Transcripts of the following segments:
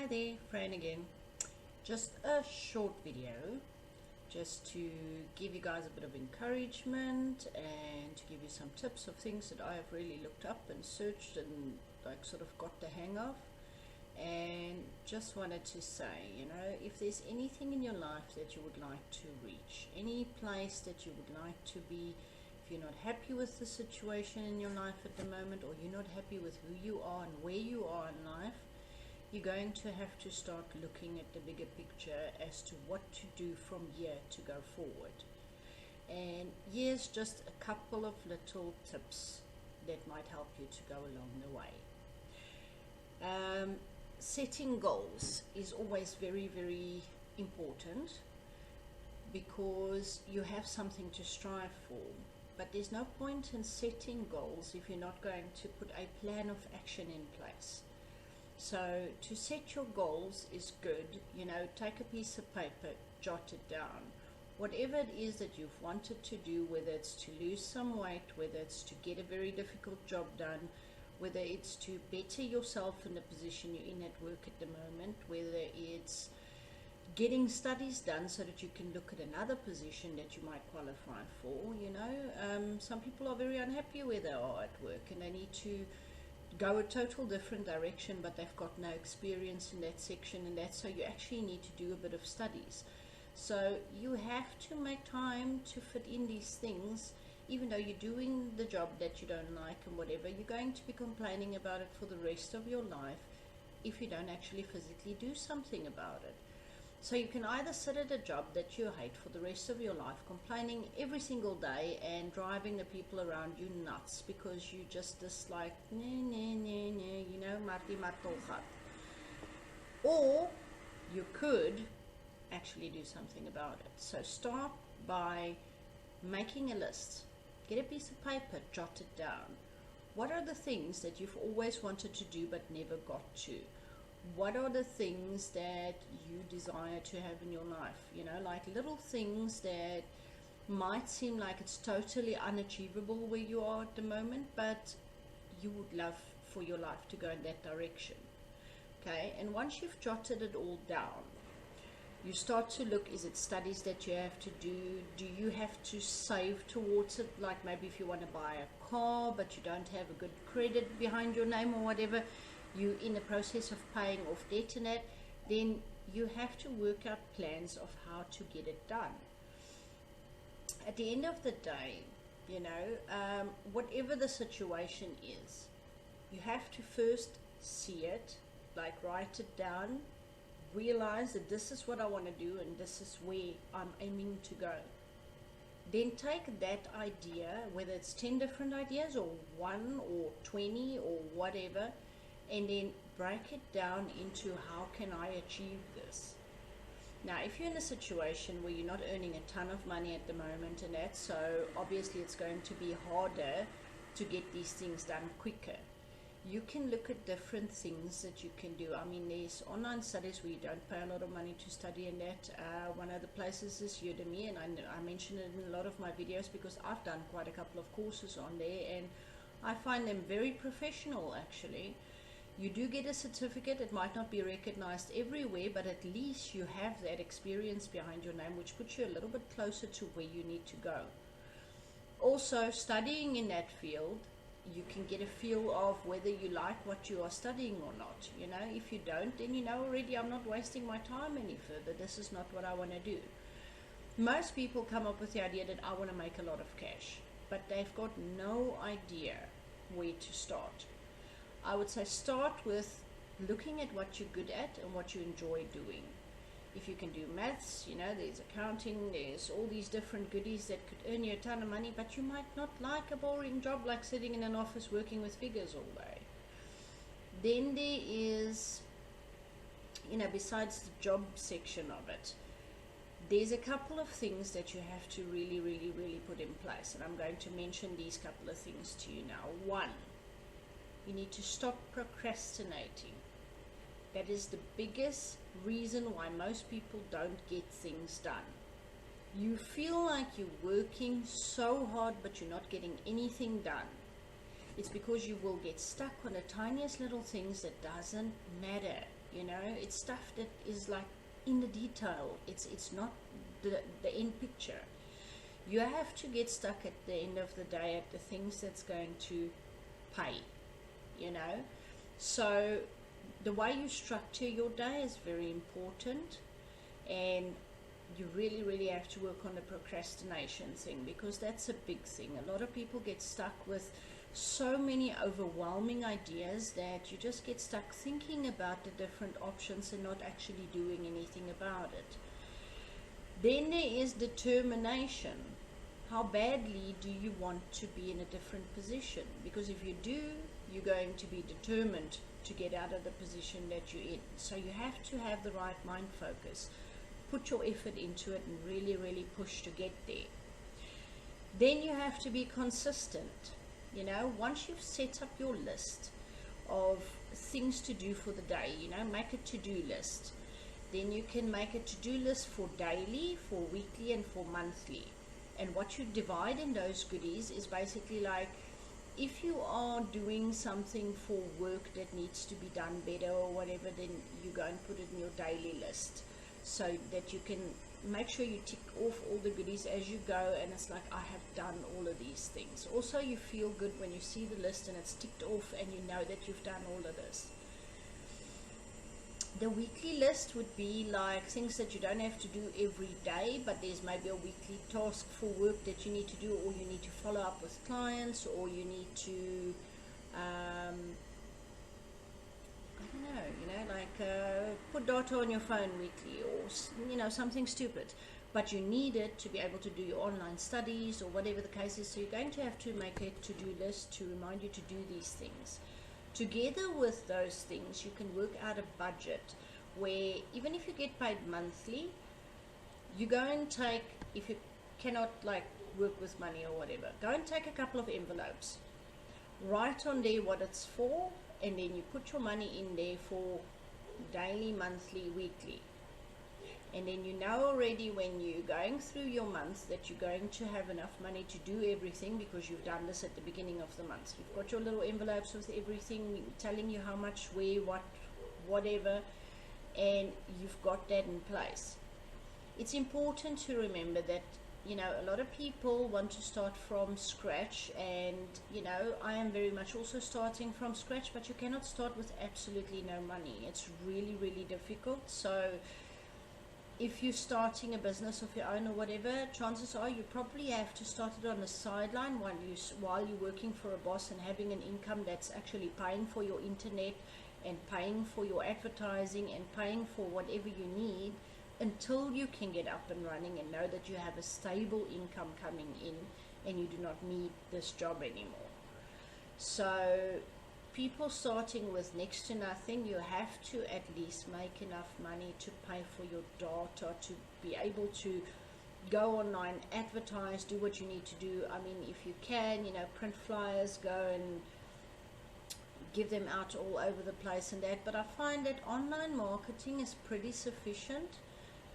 Hi there, Fran again. Just a short video just to give you guys a bit of encouragement and to give you some tips of things that I have really looked up and searched and like sort of got the hang of. And just wanted to say, if there's anything in your life that you would like to reach, any place that you would like to be, if you're not happy with the situation in your life at the moment, or you're not happy with who you are and where you are in life, you're going to have to start looking at the bigger picture as to what to do from here to go forward. And here's just a couple of little tips that might help you to go along the way. Setting goals is always very, very important because you have something to strive for. But there's no point in setting goals if you're not going to put a plan of action in place. So to set your goals is good. Take a piece of paper, jot it down. Whatever it is that you've wanted to do, whether it's to lose some weight, whether it's to get a very difficult job done, whether it's to better yourself in the position you're in at work at the moment, whether it's getting studies done so that you can look at another position that you might qualify for. Some people are very unhappy where they are at work and they need to go a total different direction, but they've got no experience in that section, and that's so you actually need to do a bit of studies. So you have to make time to fit in these things. Even though you're doing the job that you don't like and whatever, you're going to be complaining about it for the rest of your life if you don't actually physically do something about it. So you can either sit at a job that you hate for the rest of your life, complaining every single day and driving the people around you nuts because you just dislike, marty martolgat. Or you could actually do something about it. So start by making a list. Get a piece of paper, jot it down. What are the things that you've always wanted to do but never got to? What are the things that you desire to have in your life? Like little things that might seem like it's totally unachievable where you are at the moment, but you would love for your life to go in that direction. Okay, and once you've jotted it all down, you start to look, is it studies that you have to do? Do you have to save towards it? Like maybe if you want to buy a car, but you don't have a good credit behind your name or whatever, you're in the process of paying off debt and that, then you have to work out plans of how to get it done. At the end of the day, whatever the situation is, you have to first see it, like write it down, realize that this is what I want to do and this is where I'm aiming to go. Then take that idea, whether it's 10 different ideas or 1 or 20 or whatever, and then break it down into how can I achieve this. Now, if you're in a situation where you're not earning a ton of money at the moment and that, so obviously it's going to be harder to get these things done quicker. You can look at different things that you can do. I mean, there's online studies where you don't pay a lot of money to study in that. One of the places is Udemy, and I mention it in a lot of my videos because I've done quite a couple of courses on there and I find them very professional actually. You do get a certificate. It might not be recognized everywhere, but at least you have that experience behind your name, which puts you a little bit closer to where you need to go. Also, studying in that field, you can get a feel of whether you like what you are studying or not. If you don't, then already I'm not wasting my time any further. This is not what I want to do. Most people come up with the idea that I want to make a lot of cash, but they've got no idea where to start. I would say start with looking at what you're good at and what you enjoy doing. If you can do maths, there's accounting, there's all these different goodies that could earn you a ton of money, but you might not like a boring job like sitting in an office working with figures all day. Then there is, besides the job section of it, there's a couple of things that you have to really, really, really put in place. And I'm going to mention these couple of things to you now. 1, you need to stop procrastinating. That is the biggest reason why most people don't get things done. You feel like you're working so hard but you're not getting anything done. It's because you will get stuck on the tiniest little things that doesn't matter. You know, it's stuff that is like in the detail. It's not the end picture. You have to get stuck at the end of the day at the things that's going to pay, you know. So the way you structure your day is very important, and you really have to work on the procrastination thing, because that's a big thing. A lot of people get stuck with so many overwhelming ideas that you just get stuck thinking about the different options and not actually doing anything about it. Then there is determination. How badly do you want to be in a different position? Because if you do, you're going to be determined to get out of the position that you're in. So you have to have the right mind focus. Put your effort into it and really push to get there. Then you have to be consistent. You know, once you've set up your list of things to do for the day, you know, make a to-do list. Then you can make a to-do list for daily, for weekly, and for monthly. And what you divide in those goodies is basically like, if you are doing something for work that needs to be done better or whatever, then you go and put it in your daily list, so that you can make sure you tick off all the goodies as you go, and it's like, I have done all of these things. Also, you feel good when you see the list and it's ticked off and you know that you've done all of this. The weekly list would be like things that you don't have to do every day, but there's maybe a weekly task for work that you need to do, or you need to follow up with clients, or you need to I don't know, you know, like put data on your phone weekly, or, you know, something stupid, but you need it to be able to do your online studies or whatever the case is. So you're going to have to make a to-do list to remind you to do these things. Together with those things, you can work out a budget where, even if you get paid monthly, you go and take, if you cannot like work with money or whatever, go and take a couple of envelopes, write on there what it's for, and then you put your money in there for daily, monthly, weekly. And then you know already when you're going through your month that you're going to have enough money to do everything, because you've done this at the beginning of the month. You've got your little envelopes with everything telling you how much, where, what, whatever, and you've got that in place. It's important to remember that, you know, a lot of people want to start from scratch, and, you know, I am very much also starting from scratch, but you cannot start with absolutely no money. It's really difficult. So if you're starting a business of your own or whatever, chances are you probably have to start it on the sideline while you're working for a boss, and having an income that's actually paying for your internet and paying for your advertising and paying for whatever you need, until you can get up and running and know that you have a stable income coming in and you do not need this job anymore. So people starting with next to nothing, you have to at least make enough money to pay for your data, to be able to go online, advertise, do what you need to do. I mean, if you can, you know, print flyers, go and give them out all over the place and that. But I find that online marketing is pretty sufficient,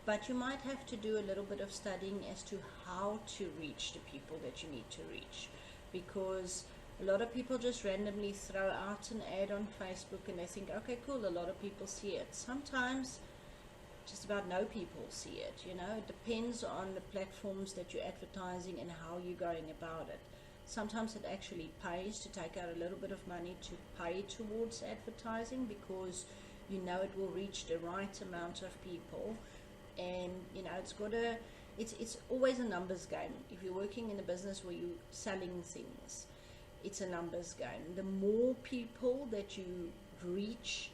but you might have to do a little bit of studying as to how to reach the people that you need to reach, because a lot of people just randomly throw out an ad on Facebook and they think, okay, cool, a lot of people see it. Sometimes just about no people see it, you know. It depends on the platforms that you're advertising and how you're going about it. Sometimes it actually pays to take out a little bit of money to pay towards advertising, because you know it will reach the right amount of people. And, you know, it's always a numbers game. If you're working in a business where you're selling things, it's a numbers game. The more people that you reach,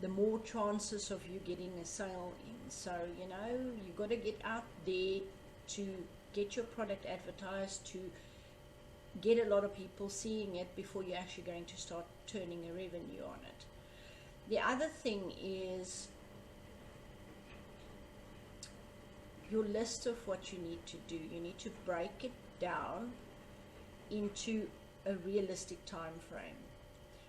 the more chances of you getting a sale in. So, you know, you got to get out there to get your product advertised, to get a lot of people seeing it before you're actually going to start turning a revenue on it. The other thing is your list of what you need to do. You need to break it down into a realistic time frame.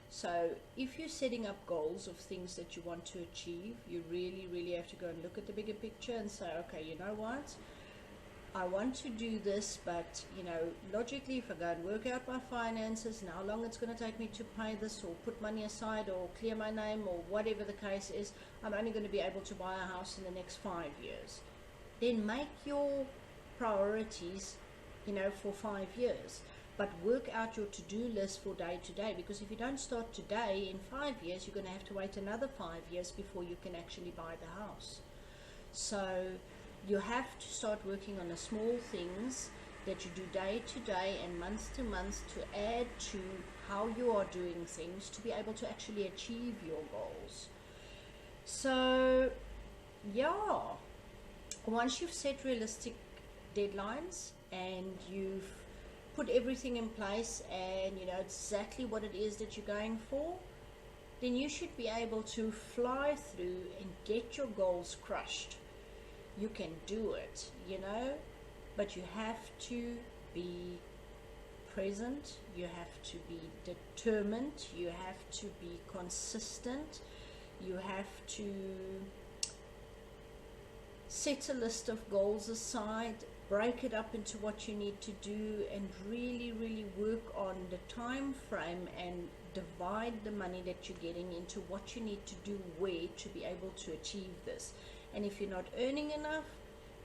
So if you're setting up goals of things that you want to achieve, you really have to go and look at the bigger picture and say, okay, you know what, I want to do this, but you know, logically, if I go and work out my finances and how long it's going to take me to pay this or put money aside or clear my name or whatever the case is, I'm only going to be able to buy a house in the next 5 years. Then make your priorities, you know, for 5 years, but work out your to-do list for day to day, because if you don't start today, in 5 years you're going to have to wait another 5 years before you can actually buy the house. So you have to start working on the small things that you do day to day and month to month to add to how you are doing things to be able to actually achieve your goals. So yeah, once you've set realistic deadlines and you've put everything in place and you know exactly what it is that you're going for, then you should be able to fly through and get your goals crushed. You can do it, you know, but you have to be present, you have to be determined, you have to be consistent, you have to set a list of goals aside, break it up into what you need to do, and really work on the time frame and divide the money that you're getting into what you need to do where to be able to achieve this. And if you're not earning enough,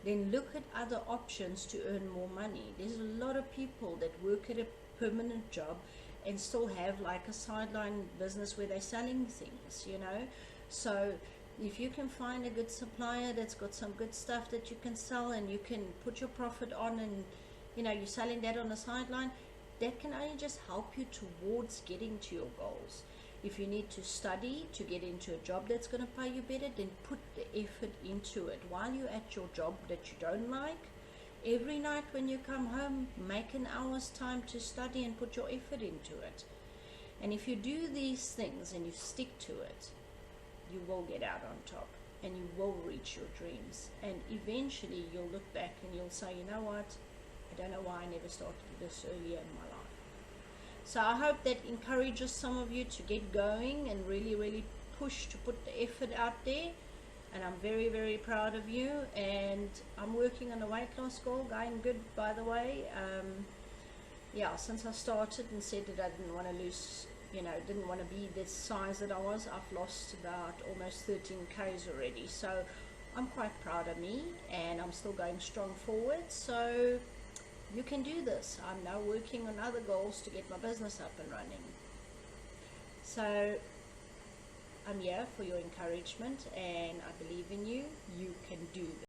then look at other options to earn more money. There's a lot of people that work at a permanent job and still have like a sideline business where they're selling things, you know. So if you can find a good supplier that's got some good stuff that you can sell and you can put your profit on, and you know you're selling that on the sideline, that can only just help you towards getting to your goals. If you need to study to get into a job that's going to pay you better, then put the effort into it while you're at your job that you don't like. Every night when you come home, make an hour's time to study and put your effort into it. And if you do these things and you stick to it, you will get out on top and you will reach your dreams. And eventually you'll look back and you'll say, you know what, I don't know why I never started this earlier in my life. So I hope that encourages some of you to get going and really push to put the effort out there. And I'm very proud of you. And I'm working on a weight loss goal, going good, by the way. Yeah, since I started and said that I didn't want to lose, you know, didn't want to be this size that I was, I've lost about almost 13 k's already. So I'm quite proud of me, and I'm still going strong forward. So you can do this. I'm now working on other goals to get my business up and running. So I'm here for your encouragement, and I believe in you. You can do this.